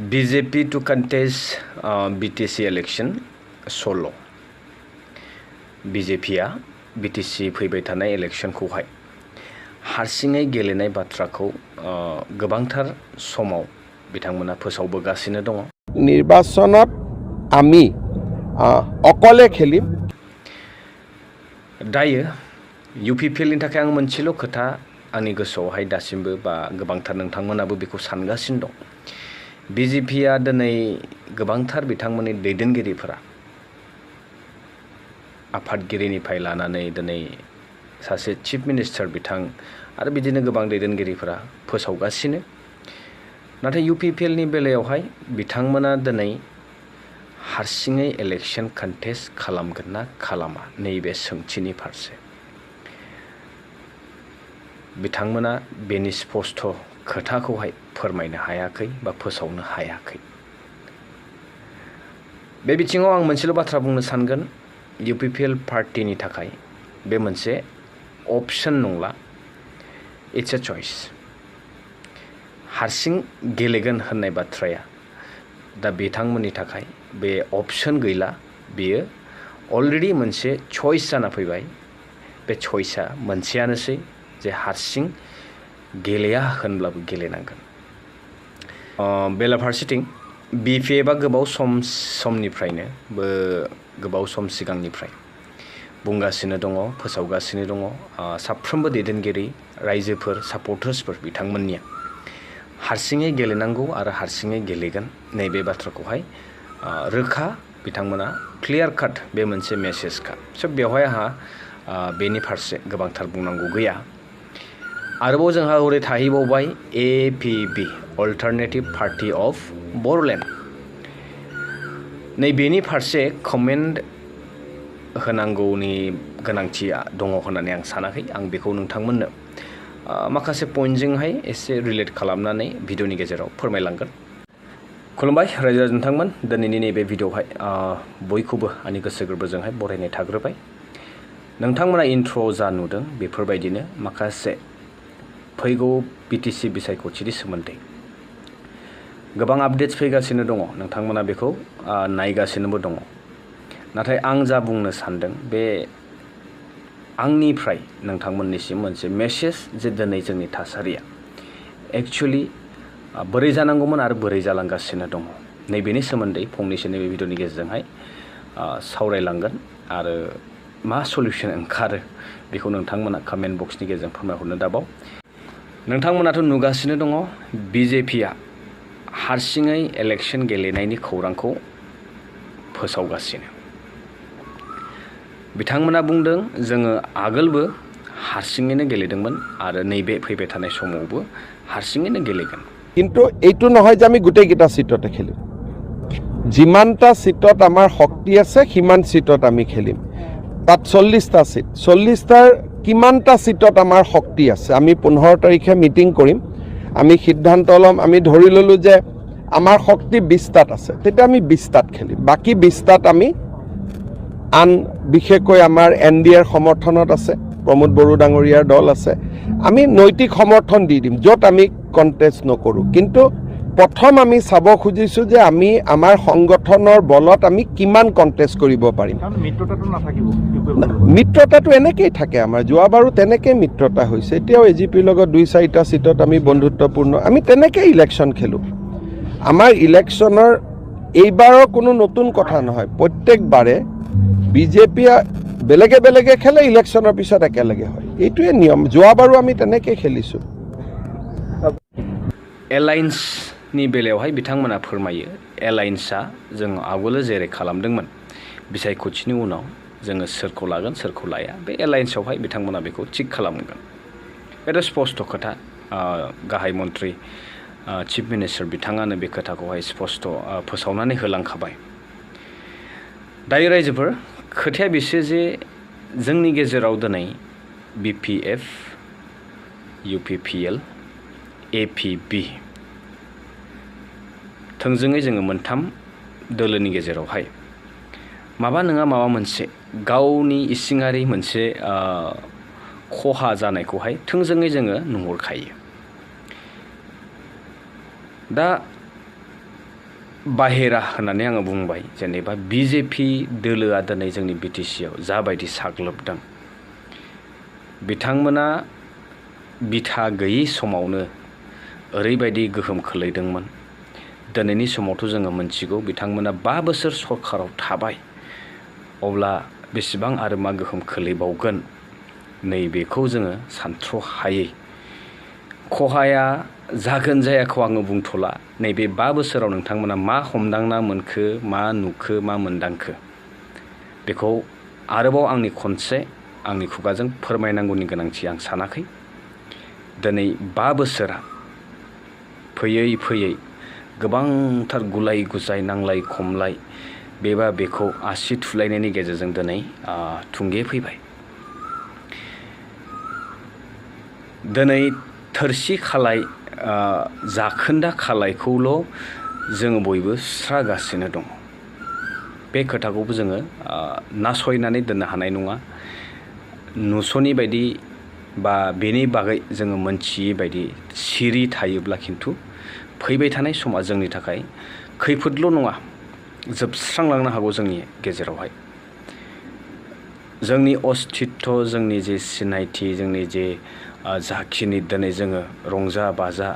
BJP to contest BTC election solo. BJP BTC फैबाय थानाय इलेक्शनखौहाय हारसिङै गेलेनाय बाथ्राखौ गोबांथार समाव बिथांमोना फोसावबोगासिनो दङ। निर्वाचনত आमी अकले खेलिम। दायो UPPLनि थाखाय आं मोनसेल' खोथा आंनि गोसोआवहाय दासिमबो बा गोबांथार नोंथांमोनाबो बेखौ सानगासिनो दं। BJPआ दिनै गोबांथार बिथांमोननि दैदेनगिरिफोरा आफादगिरिनिफ्राय लानानै दिनै सासे चिफ मिनिस्टार बिथां आरो बिदिनो गोबां दैदेनगिरिफोरा फोसावगासिनो। नाथाय UPPLनि बेलायावहाय बिथांमोना दिनै हारसिङै इलेक्शन कन्टेस्ट खालामगोन ना खालामा नैबे सोंथिनि फारसे बिथांमोना बेनि स्पष्ट खोथाखौहाय फोरमायनो हायाखै बा फोसावनो हायाखै। बे बिथिङाव आं मोनसेल' बाथ्रा बुंनो सानगोन, UPPL पार्टीनि थाखाय बे मोनसे अपशन नंला, इट्स ए चॉइस। हारसिं गेलेगोन होननाय बाथ्राया दा बिथांमोननि थाखाय बे अपशन गैला, बेयो अलरेडि मोनसे चॉइस जाना फैबाय। बे चॉइसआ मोनसेयानोसै जे हारसिं गेलेया होनब्लाबो गेलेनांगोन। बेलाफारसेथिं BPFआ गोबाव समनिफ्रायनो गोबाव सम सिगांनिफ्राय बुंगासिनो दङ, फोसावगासिनो दङ। साफ्रोमबो दैदेनगिरि, रायजोफोर, सापर्टार्सफोर बिथांमोननिया हारसिङै गेलेनांगौ आरो हारसिङै गेलेगोन नैबे बाथ्राखौहाय रोखा बिथांमोना क्लियार काट बे मोनसे मेसेजखा। स' बेवहाय आंहा बेनि फारसे गोबांथार बुंनांगौ गैया। आरोबाव जोंहा हरै थाहैबावबाय APB alternative party of Bodoland. नैबेनि फारसे कमेन्ट होनांगौनि गोनांथिया दङ होननानै आं सानाखै। आं बेखौ नोंथांमोननो माखासे पइन्टजोंहाय एसे रिलेट खालामनानै भिडिअनि गेजेराव फोरमायलांगोन। खुलुमबाय रायजो राजा नोंथांमोन, दिनैनि नैबे भिडिअआवहाय बयखौबो आंनि गोसो गोरबोजोंहाय बरायनाय थाग्रोबाय। नोंथांमोना इन्ट्र' जा नुदों बेफोरबायदिनो माखासे फैगौ BTC बिसायख'थिनि सोमोन्दै गोबां आपडेट्स फैगासिनो दङ, नोंथांमोना बेखौ नायगासिनोबो दङ। नाथाय आं जा बुंनो सानदों बे आंनिफ्राय नोंथांमोननिसिम मोनसे मेसेज जे दिनै जोंनि थासारिया एक्चुअलि बोरै जानांगौमोन आरो बोरै जालांगासिनो दङ नैबेनि सोमोन्दै फंनैसो नैबे भिडिअनि गेजेरजोंहाय सावरायलांगोन आरो मा सल्युसन ओंखारो बेखौ नोंथांमोना कमेन्ट बक्सनि गेजेरजों फोरमायहरनो दाबाव। नोंथांमोनाथ' नुगासिनो दङ BJPआ हारसिङै इलेक्शन गेलेनायनि खौरांखौ फोसावगासिनो। बिथांमोना बुंदों जोङो आगोलबो हारसिङैनो गेलेदोंमोन आरो नैबे फैबाय थानाय समावबो हारसिङैनो गेलेगोन। কিন্তু এইটো নহয় যে আমি গোটেইকেইটা সিটতে খেলিম। যিমানটা সিটত আমাৰ শক্তি আছে সিমান সিটত আমি খেলিম। তাত 40টা সিট, 40টাৰ কিমানটা সিটত আমাৰ শক্তি আছে আমি 15 তাৰিখে মিটিং কৰিম। আমি সিদ্ধান্ত ল'ম, আমি ধৰি ল'লো যে আমাৰ শক্তি 20টাত আছে, তেতিয়া আমি 20টাত খেলিম। বাকি 20টাত আমি আন বিশেষকৈ আমাৰ NDAৰ সমৰ্থনত আছে, প্ৰমোদ বড়ো ডাঙৰীয়াৰ দল আছে, আমি নৈতিক সমৰ্থন দি দিম য'ত আমি কণ্টেষ্ট নকৰোঁ। কিন্তু প্ৰথম আমি চাব খুজিছোঁ যে আমি আমাৰ সংগঠনৰ বলত আমি কিমান কণ্টেষ্ট কৰিব পাৰিম। মিত্ৰতাটো এনেকেই থাকে আমাৰ, যোৱাবাৰো তেনেকেই মিত্ৰতা হৈছে। এতিয়াও AGPৰ লগত 2-4টা সিটত আমি বন্ধুত্বপূৰ্ণ, আমি তেনেকেই ইলেকশ্যন খেলোঁ। আমাৰ ইলেকশ্যনৰ এইবাৰৰ কোনো নতুন কথা নহয়, প্ৰত্যেকবাৰে BJP বেলেগে বেলেগে খেলে, ইলেকশ্যনৰ পিছত একেলগে হয়, এইটোৱে নিয়ম। যোৱাবাৰো আমি তেনেকৈ খেলিছোঁ। एलायन्सनि बेलायावहाय बिथांमोना फोरमायो एलायन्सआ जों आवगोलो जेरै खालामदोंमोन बिसायख'थिनि उनाव जोङो सोरखौ लागोन सोरखौ लाया, बे एलायन्सआवहाय बिथांमोना बेखौ थिग खालामगोन। बेथ' स्पष्ट खोथा। गाहाय मन्त्रि चिफ मिनिस्टार बिथाङानो बे खोथाखौहाय स्पष्ट फोसावनानै होलांखाबाय। दायो रायजोफोर, खोथाया बेसो जे जोंनि गेजेराव दिनै BPF, UPPL, APB थोंजोङै जोङो मोनथाम दोलोनि गेजेरावहाय माबा नङा माबा मोनसे गावनि इसिङारि मोनसे खहा जानायखौहाय थोंजोङै जोङो नुहुरखायो। दा बाहेरा होननानै आङो बुंबाय जेनेबा बिजेपि दोलोआ दिनै जोंनि बिटिसिआव जाबायदि साग्लोबदों बिथांमोना बिथा गैयै समावनो ओरैबायदि गोहोम खोलैदोंमोन दिनैनि समावथ' जोङो मोनथिगौ बिथांमोना 5 बोसोर सरकाराव थाबाय अब्ला बेसेबां आरो मा गोहोम खोलैबावगोन नैबेखौ जोङो सानथ्र' हायै खहाया जागोन जायाखौ आङो बुंथ'ला नैबे 5 बोसोराव नोंथांमोना मा हमदांना मोनखो मा नुखो मा मोनदांखो बेखौ आरोबाव आंनि खुगाजों फोरमायनांगौनि गोनांथि आं सानाखै दिनै 5 बोसोरा फैयै फैयै गोबांथार गुलाय गुजाय नांलाय खमलाय बेबा बेखौ आसि थुलायनायनि गेजेरजों दिनै थुंगे फैबाय दिनै थोरसि खालाय जाखोन्दा खालायखौल' जोङो बयबो सुस्रागासिनो दं बे खोथाखौबो जोङो नासयनानै दोननो हानाय नङा नुस'नि बायदि बा बेनि बागै जोङो मोनथियै बायदि सिरि थायोब्ला खिन्थु फैबाय थानाय समा जोंनि थाखाय खैफोदल' नङा जोबस्रांलांनो हागौ जोंनि गेजेरावहाय जोंनि अस्तित्व जोंनि जे सिनायथि जोंनि जे जाखिनि दिनै जोङो रंजा बाजा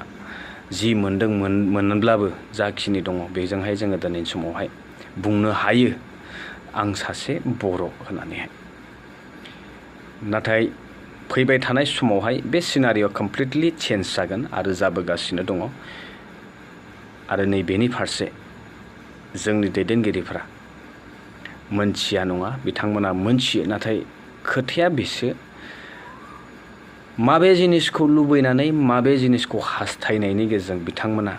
जि मोनोब्लाबो जाखिनि दङ बेजोंहाय जोङो दिनैनि समावहाय बुंनो हायो आं सासे बर' होननानैहाय नाथाय फैबाय थानाय समावहाय बे सिनारियाव कमप्लिटलि चेन्ज जागोन आरो जाबोगासिनो दङ आरो नैबेनि फारसे जोंनि दैदेनगिरिफ्रा मोनथिया नङा बिथांमोना मोनथियो नाथाय खोथाया बेसो माबे जिनिसखौ लुबैनानै माबे जिनिसखौ हास्थायनायनि गेजेरजों बिथांमोना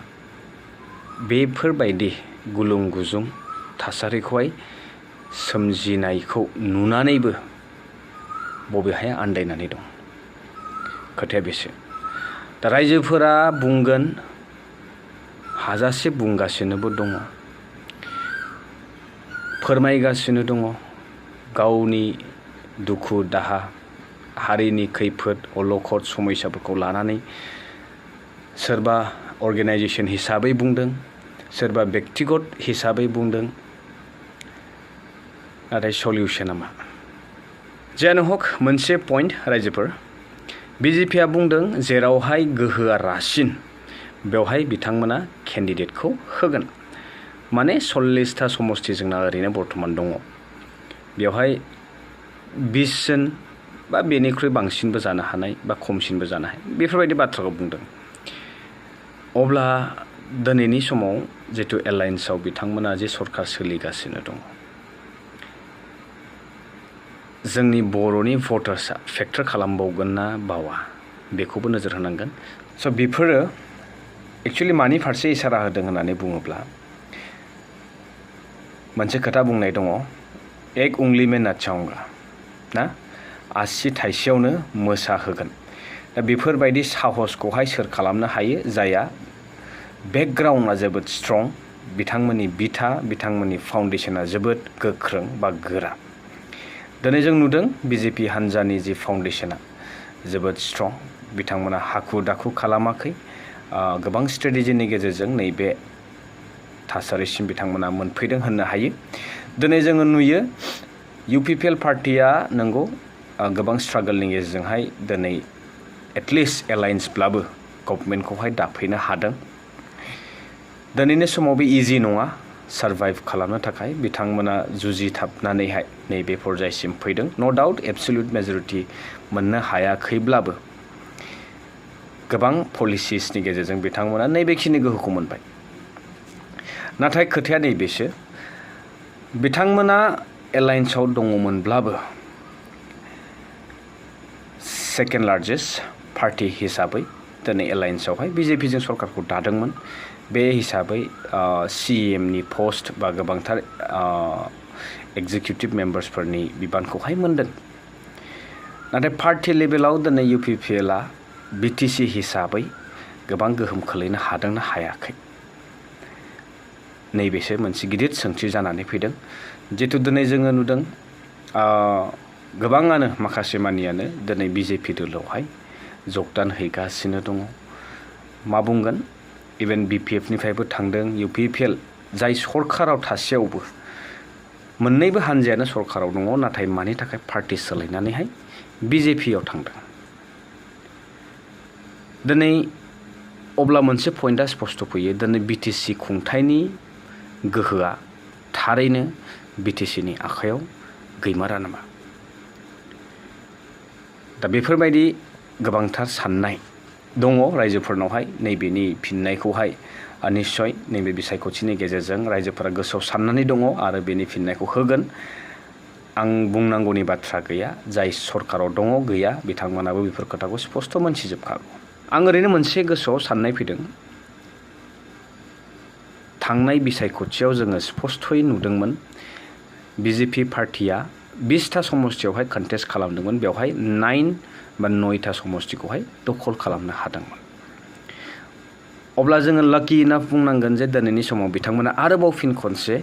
बेफोरबायदि गुलुं गुजुं थासारिखौहाय सोमजिनायखौ नुनानैबो बबेहाय आन्दायनानै दं खोथाया बेसो दा रायजोफोरा बुंगोन हाजासे बुंगासिनोबो दङ फोरमायगासिनो दङ गावनि दुखु दाहा हारिनि खैफोद अलखद समयसाफोरखौ लानानै सोरबा अर्गेनाइजेसन हिसाबै बुंदों सोरबा बेक्तिगत हिसाबै बुंदों नाथाय सलिउसना मा जियानो हक मोनसे पइन्ट रायजोफोर बिजेपिआ बुंदों जेरावहाय गोहोआ रासिन बेवहाय बिथांमोना केन्डिडेटखौ होगोन माने 40टा समस्ति जोंना ओरैनो बर्तमान दङ बेवहाय 20 जन बा बेनिख्रुइ बांसिनबो जानो हानाय बा खमसिनबो जानो हानाय बेफोरबायदि बाथ्राखौ बुंदों अब्ला दिनैनि समाव जितु एलायन्सआव बिथांमोना जे सरकार सोलिगासिनो दङ जोंनि बर'नि भटार्सआ फेक्टर खालामबावगोन ना बावा बेखौबो नोजोर होनांगोन स' बेफोरो एक्चुअलि मानि फारसे इसारा होदों होननानै बुङोब्ला मोनसे खोथा बुंनाय दङ एक उंगली में नाचाऊंगा ना आसि थाइसेयावनो मोसाहोगोन दा बेफोरबायदि साहसखौहाय सोर खालामनो हायो जाया बेकग्राउन्डआ जोबोद स्ट्रं बिथांमोननि बिथा बिथांमोननि फाउन्डेसना जोबोद गोख्रों बा गोरा दिनै जों नुदों बिजेपि हान्जानि जि फाउन्डेसना जोबोद स्ट्रं बिथांमोना हाखु दाखु खालामाखै गोबां स्ट्रेटेजिनि गेजेरजों नैबे थासारिसिम बिथांमोना मोनफैदों होननो हायो दिनै जोङो नुयो इउपिपिएल पार्टिया नंगौ गोबां स्ट्रागलनि गेजेरजोंहाय दिनै एटलिस्ट एलायन्सब्लाबो गभर्नमेन्टखौहाय दाफैनो हादों दिनैनि समाव बे इजि नङा सार्भाइभ खालामनो थाखाय बिथांमोना जुजिथाबनानैहाय नैबे पर्यायसिम फैदों नो डाउट एबसुलुट मेजरिटि मोननो हायाखैब्लाबो गोबां पलिसिसनि गेजेरजों बिथांमोना नैबेखिनि गोहोखौ मोनबाय नाथाय खोथाया नैबेसो बिथांमोना एलायन्सआव दङमोनब्लाबो सेकेन्ड लार्जेस्ट पार्टि हिसाबै दिनै एलायन्सआवहाय बिजेपिजों सरकारखौ दादोंमोन बे हिसाबै सिएमनि पस्ट बा गोबांथार एग्जिकिउटिभ मेम्बार्सफोरनि बिबानखौहाय मोनदों नाथाय पार्टि लेभेलाव दिनै इउपिपिएलआ बिटिसि हिसाबै गोबां गोहोम खोलैनो हादोंना हायाखै नैबेसो मोनसे गिदिर सोंथि जानानै फैदों जितु दिनै जोङो नुदों गोबाङानो माखासे मानियानो दिनै बिजेपि दोलोआवहाय जगदान हैगासिनो दङ मा बुंगोन इभेन बिपिएफनिफ्रायबो थांदों इउपिपिएल जाय सरकाराव थासेयावबो मोननैबो हानजायानो सरकाराव दङ नाथाय मानि थाखाय पार्टि सोलायनानैहाय बिजेपियाव थांदों दिनै अब्ला मोनसे पइन्टआ स्पष्ट फैयो दिनै बिटिसि खुंथायनि गोहोआ थारैनो बिटिसिनि आखायाव गैमारा नामा दा बेफोरबायदि गोबांथार साननाय दङ रायजोफोरनावहाय नैबेनि फिननायखौहाय निश्चय नैबे बिसायख'थिनि गेजेरजों रायजोफोरा गोसोआव साननानै दङ आरो बेनि फिननायखौ होगोन आं बुंनांगौनि बाथ्रा गैया जाय सरकाराव दङ गैया बिथांमोनाबो बेफोर खोथाखौ स्पष्ट मोनथिजोबखागौ आं ओरैनो मोनसे गोसोआव साननाय फैदों थांनाय बिसायख'थियाव जोङो स्पष्टयै नुदोंमोन बिजेपि पार्टिया 20टा समष्टियावहाय कन्टेस्ट खालामदोंमोन बेवहाय 9टा समष्टिखौहाय दखल खालामनो हादोंमोन अब्ला जोङो लाकि इनाफ बुंनांगोन जे दिनैनि समाव बिथांमोना आरोबाव फिन खनसे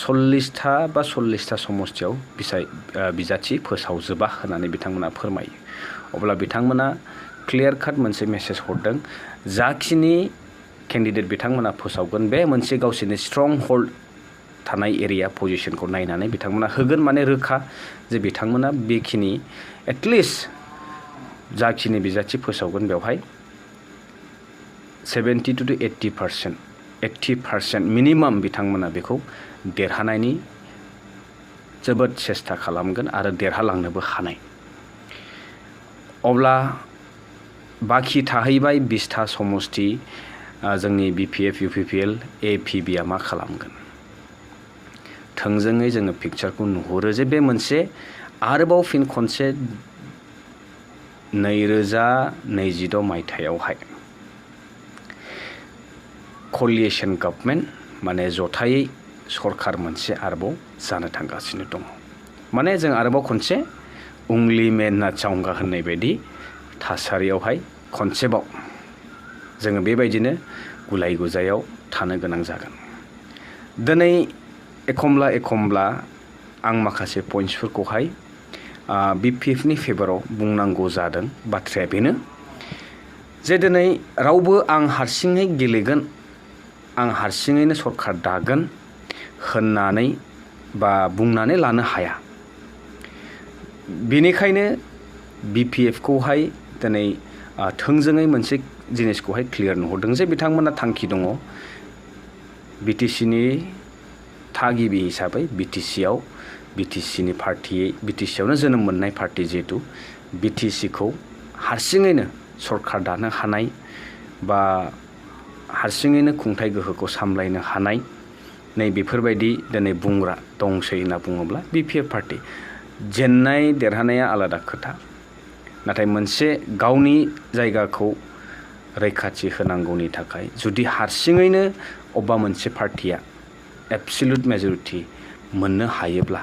40टा बा 40टा समष्टियाव बिजाथि फोसावजोबा होननानै बिथांमोना फोरमायो अब्ला बिथांमोना क्लियार काट मोनसे मेसेज हरदों जाखिनि केन्डिडेट बिथांमोना फोसावगोन बे मोनसे गावसोरनि स्ट्रं होल्ड थानाय एरिया पजिशनखौ नायनानै बिथांमोना होगोन माने रोखा जे बिथांमोना बेखिनि एटलिस्ट जाखिनि बिजाथि फोसावगोन बेवहाय 70 to 80% मिनिमाम बिथांमोना बेखौ देरहानायनि जोबोद सेस्था खालामगोन आरो देरहालांनोबो हानाय अब्ला बाखि थाहैबाय 20टा समष्टि जोंनि बिपिएफ इउपिपिएल एपिबिआ मा खालामगोन थोंजोङै जोङो पिक्चारखौ नुहुरो जे बे मोनसे आरोबाव फिन खनसे 2026 मायथाइयावहाय कलिएशन गभर्नमेन्ट माने जथायै सरकार मोनसे आरोबाव जानो थांगासिनो दङ माने जों आरोबाव खनसे उंगली में नाचाऊंगा होननाय बायदि थासारियावहाय खनसेबाव जोङो बेबायदिनो गुलाय गुजायाव थानो गोनां जागोन दिनै एखमब्ला आं माखासे पइन्ट्सफोरखौहाय बिपिएफनि फेभराव बुंनांगौ जादों बाथ्राया बेनो जे दिनै रावबो आं हारसिङै गेलेगोन आं हारसिङैनो सरकार दागोन होननानै बा बुंनानै लानो हाया बेनिखायनो बिपिएफखौहाय दिनै थोंजोङै मोनसे जिनिसखौहाय क्लियार नुहुरदों जे बिथांमोना थांखि दङ बिटिसिनि थागिबि हिसाबै बिटिसिनि पार्टियै बिटिसियावनो जोनोम मोननाय पार्टि जिहेतु बिटिसिखौ हारसिङैनो सरकार दानो हानाय बा हारसिङैनो खुंथाय गोहोखौ सामलायनो हानाय नै बेफोरबायदि दिनै बुंग्रा दंसै होनना बुङोब्ला बिपिएफ पार्टि जेननाय देरहानाया आलादा खोथा नाथाय मोनसे गावनि जायगाखौ रैखाथि होनांगौनि थाखाय जुदि हारसिङैनो अबेबा मोनसे पार्टिया एबसल्युट मेजरिटि मोननो हायोब्ला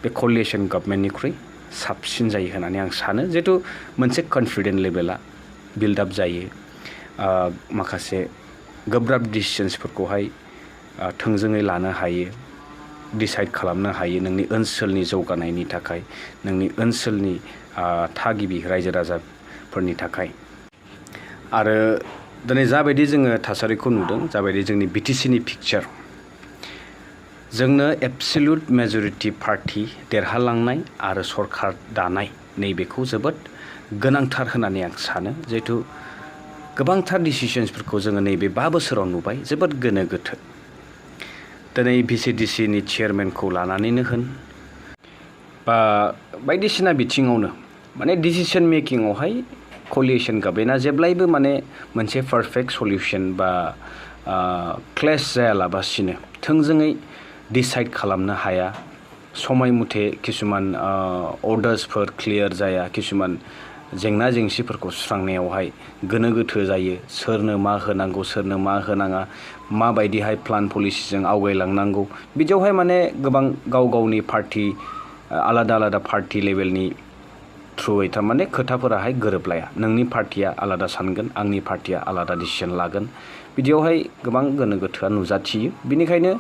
बे कलिएशन गभर्नमेन्टनिख्रुइ साबसिन जायो होननानै आं सानो जिहेतु मोनसे कन्फिडेन्ट लेभेला बिल्डआप जायो माखासे गोब्राब डिसिजन्सफोरखौहाय थोंजोङै लानो हायो डिसाइड खालामनो हायो नोंनि ओनसोलनि जौगानायनि थाखाय नोंनि ओनसोलनि थागिबि रायजो राजाफोरनि थाखाय आरो दिनै जाबायदि जोङो थासारिखौ नुदों जाबायदि जोंनि बिटिसिनि पिक्चार जोंनो एबसल्युट मेजरिटि पार्टि देरहालांनाय आरो सरकार दानाय नैबेखौ जोबोद गोनांथार होननानै आं सानो जिहेतु गोबांथार डिसिजन्सफोरखौ जोङो नैबे 5 बोसोराव नुबाय जोबोद गोनो गोथो दिनै भिसिडिसिनि चेयारमेनखौ लानानैनो होन बा बायदिसिना बिथिङावनो माने डिसिसन मेकिंआवहाय कलिएशन गभर्नमेन्टआ जेब्लायबो माने मोनसे पारफेक्ट सलिउशन बा क्लेश जायालाबासिनो थोंजोङै डिसाइड खालामनो हाया समय मथे किसुमान अर्डार्सफोर क्लियार जाया किसुमान जेंना जेंसिफोरखौ सुस्रांनायावहाय गोनो गोथो जायो सोरनो मा होनांगौ सोरनो मा होनाङा माबायदिहाय प्लान पलिसिजों आवगायलांनांगौ बिदियावहाय माने गोबां गाव गावनि पार्टि आलादा पार्टि लेभेलनि थ्रुयै थारमाने खोथाफोराहाय गोरोबलाया नोंनि पार्टिया आलादा सानगोन आंनि पार्टिया आलादा डिसिसन लागोन बिदियावहाय गोबां गोनो गोथोआ नुजाथियो बिनिखायनो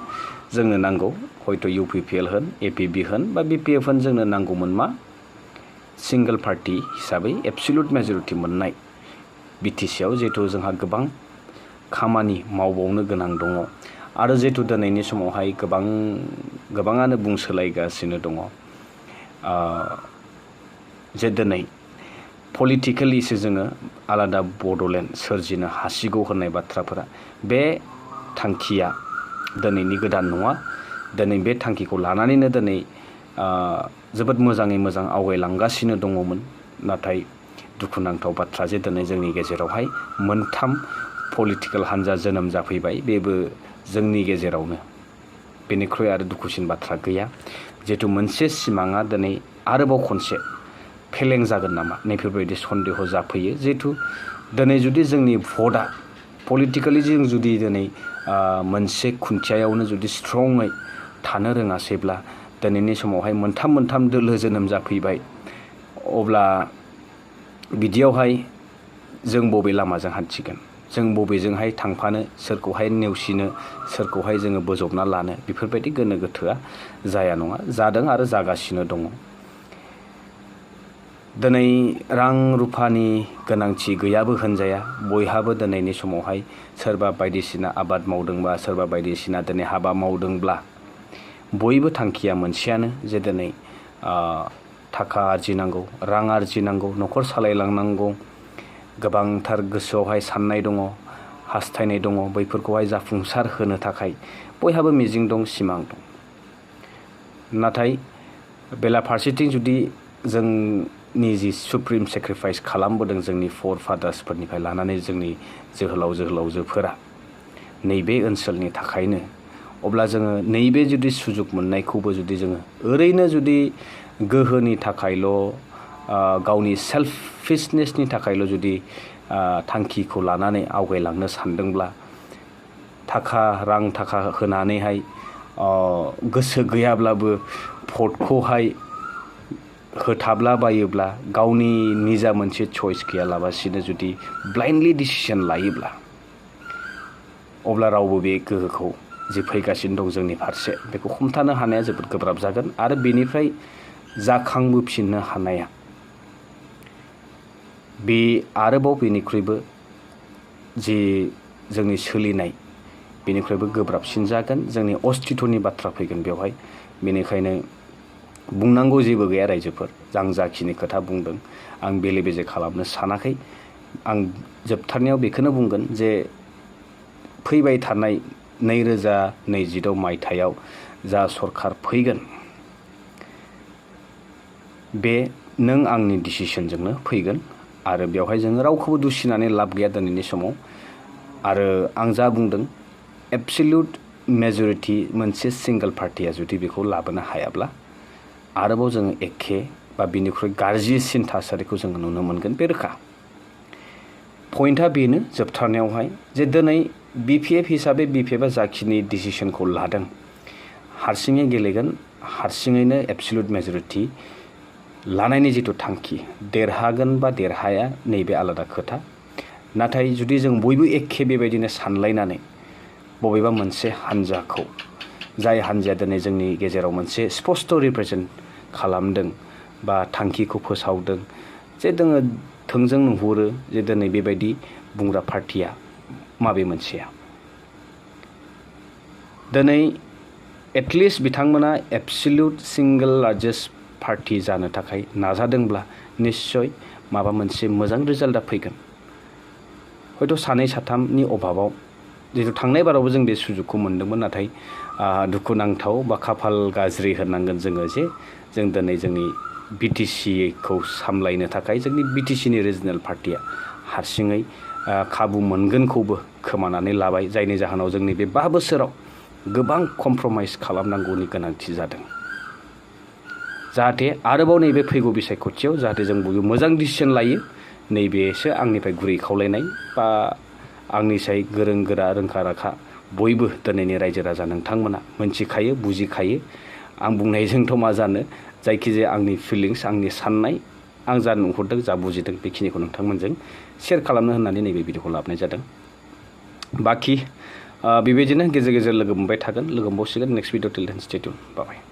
जोंनो नांगौ हयथ' इउपिपिएल होन एपिबि होन बा बिपिएफ होन जोंनो नांगौमोन मा सिंगल पार्टि हिसाबै एबसल्युट मेजरिटि मोननाय बिटिसिआव जिहेतु जोंहा गोबां खामानि मावबावनो गोनां दङ आरो जिहेतु दिनैनि समावहाय गोबाङानो बुंसोलायगासिनो दङ जे दिनै पलिटिकेलिसो जोङो आलादा बड'लेण्ड सोरजिनो हासिगौ होननाय बाथ्राफोरा बे थांखिया दिनैनि गोदान नङा। दिनै बे थांखिखौ लानानैनो दिनै जोबोद मोजाङै मोजां आवगायलांगासिनो दङमोन। नाथाय दुखुनांथाव बाथ्रा जे दिनै जोंनि गेजेरावहाय मोनथाम पलिटिकेल हान्जा जोनोम जाफैबाय। बेबो जोंनि गेजेरावनो। बेनिख्रुइ आरो दुखुसिन बाथ्रा गैया। जिहेतु मोनसे सिमाङा दिनै आरोबाव खनसे फेलें जागोन नामा नैफोरबायदि सन्देह जाफैयो। जिहेतु दिनै जुदि जोंनि भटआ पलिटिकेलि जों जुदि दिनै मोनसे खुन्थियायावनो जुदि स्ट्रङै थानो रोङासैब्ला दिनैनि समावहाय मोनथाम दोलो जोनोम जाफैबाय। अब्ला बिदियावहाय जों बबे लामाजों हान्थिगोन, जों बबेजोंहाय थांफानो, सोरखौहाय नेवसिनो, सोरखौहाय जोङो बोजबना लानो, बेफोरबायदि गोनो गोथोआ जाया नङा, जादों आरो जागासिनो दङ। दिनै रां रुफानि गोनांथि गैयाबो होनजाया। बयहाबो दिनैनि समावहाय सोरबा बायदिसिना आबाद मावदोंबा, सोरबा बायदिसिना दिनै हाबा मावदोंब्ला बयबो थांखिया मोनसेयानो जे दिनै थाखा आरजिनांगौ, रां आरजिनांगौ, न'खर सालायलांनांगौ। गोबांथार गोसोआवहाय साननाय दङ, हास्थायनाय दङ। बैफोरखौहाय जाफुंसार होनो थाखाय बयहाबो मिजिं दं, सिमां दं। नाथाय बेलाफारसेथिं जुदि जोंनि जि सुप्रिम सेक्रिफाइस खालामबोदों जोंनि फर फादार्सफोरनिफ्राय लानानै जोंनि जोहोलावजोफोरा नैबे ओनसोलनि थाखायनो, अब्ला जोङो नैबे जुदि सुजुग मोननायखौबो जुदि जोङो ओरैनो जुदि गोहोनि थाखायल', गावनि सेल्फिशनेसनि थाखायल' जुदि थांखिखौ लानानै आवगायलांनो सानदोंब्ला, रां थाखा होनानैहाय गोसो गैयाब्लाबो भटखौहाय होथाबला बायोब्ला, गावनि निजा मोनसे चइस गैयालाबासिनो जुदि ब्लाइन्डलि डिसिसन लायोब्ला, अब्ला रावबो बे गोहोखौ जि फैगासिनो दं जोंनि फारसे बेखौ हमथानो हानाया जोबोद गोब्राब जागोन। आरो बेनिफ्राय जाखांबोफिननो हानाया बे आरोबाव बेनिख्रुइबो जि जोंनि सोलिनाय बेनिख्रुइबो गोब्राबसिन जागोन। जोंनि अस्तित्वनि बाथ्रा फैगोन बेवहाय। बेनिखायनो बुंनांगौ जेबो गैया रायजोफोर। आं जाखिनि खोथा बुंदों आं बेले बेजे खालामनो सानाखै। आं जोबथारनायाव बेखौनो बुंगोन जे फैबाय थानाय 2026 मायथाइयाव जा सरखार फैगोन, बे नों आंनि डिसिसनजोंनो फैगोन। आरो बेवहाय जोङो रावखौबो दुसिनानै लाब गैया दिनैनि समाव। आरो आं जा बुंदों, एबसलिउट मेजरिटि मोनसे सिंगल पार्टिया जुदि बेखौ लाबोनो हायाब्ला आरोबाव जोङो एखे बा बिनिख्रुइ गाज्रिसिन थासारिखौ जोङो नुनो मोनगोन। बे रोखा। पइन्टआ बेनो जोबथारनायावहाय जे दिनै बिपिएफ हिसाबै बिपिएफआ जाखिनि डिसिसनखौ लादों, हारसिङै गेलेगोन, हारसिङैनो एबसलिउट मेजरिटि लानायनि जिथु थांखि, देरहागोन बा देरहाया नैबे आलादा खोथा। नाथाय जुदि जों बयबो एखे बेबायदिनो सानलायनानै बबेबा मोनसे हान्जाखौ, जाय हान्जाया दिनै जोंनि गेजेराव मोनसे स्पस्ट रिप्रेजेन्ट खालामदों बा थांखिखौ फोसावदों, जे जोङो थोंजों नुहुरो जे दिनै बेबायदि बुंग्रा पार्टिया माबे मोनसेया। दिनै एटलिस्ट बिथांमोना एबसलिउट सिंगल लार्जेस्ट पार्टि जानो थाखाय नाजादोंब्ला निस्सय माबा मोनसे मोजां रिजाल्टआ फैगोन। हयथ' सानै साथामनि अभाबाव, जिहेतु थांनाय बारावबो जों बे सुजुगखौ मोन्दोंमोन। नाथाय दुखुनांथाव बा खाफाल गाज्रि होननांगोन जोङो जे जों दिनै जोंनि बिटिसिखौ सामलायनो थाखाय जोंनि बिटिसिनि रिजनेल पार्टिया हारसिङै खाबु मोनगोनखौबो खोमानानै लाबाय। जायनि जाहोनाव जोंनि बे 5 बोसोराव गोबां कमप्रमाइज खालामनांगौनि गोनांथि जादों। जाहाथे आरोबाव नैबे फैगौ बिसायख'थियाव जाहाथे जों बयबो मोजां डिसिसन लायो, नैबेसो आंनिफ्राय गुरै खावलायनाय। बा आंनिसाय गोरों गोरा रोंखा राखा बयबो दिनैनि रायजो राजा नोंथांमोना मोनथिखायो, बुजिखायो। आं बुंनायजोंथ' मा जानो, जायखिजाया आंनि फिलिंस, आंनि साननाय, आं जा नुहुरदों, जा बुजिदों, बेखिनिखौ नोंथांमोनजों शेयार खालामनो होननानै नैबे भिडिअखौ लाबोनाय जादों। बाखि बेबायदिनो गेजेर गेजेर लोगो मोनबाय थागोन, लोगो मोनबावसिगोन नेक्स्ट भिडिअ। टिल देन स्टे टिउन। बाय।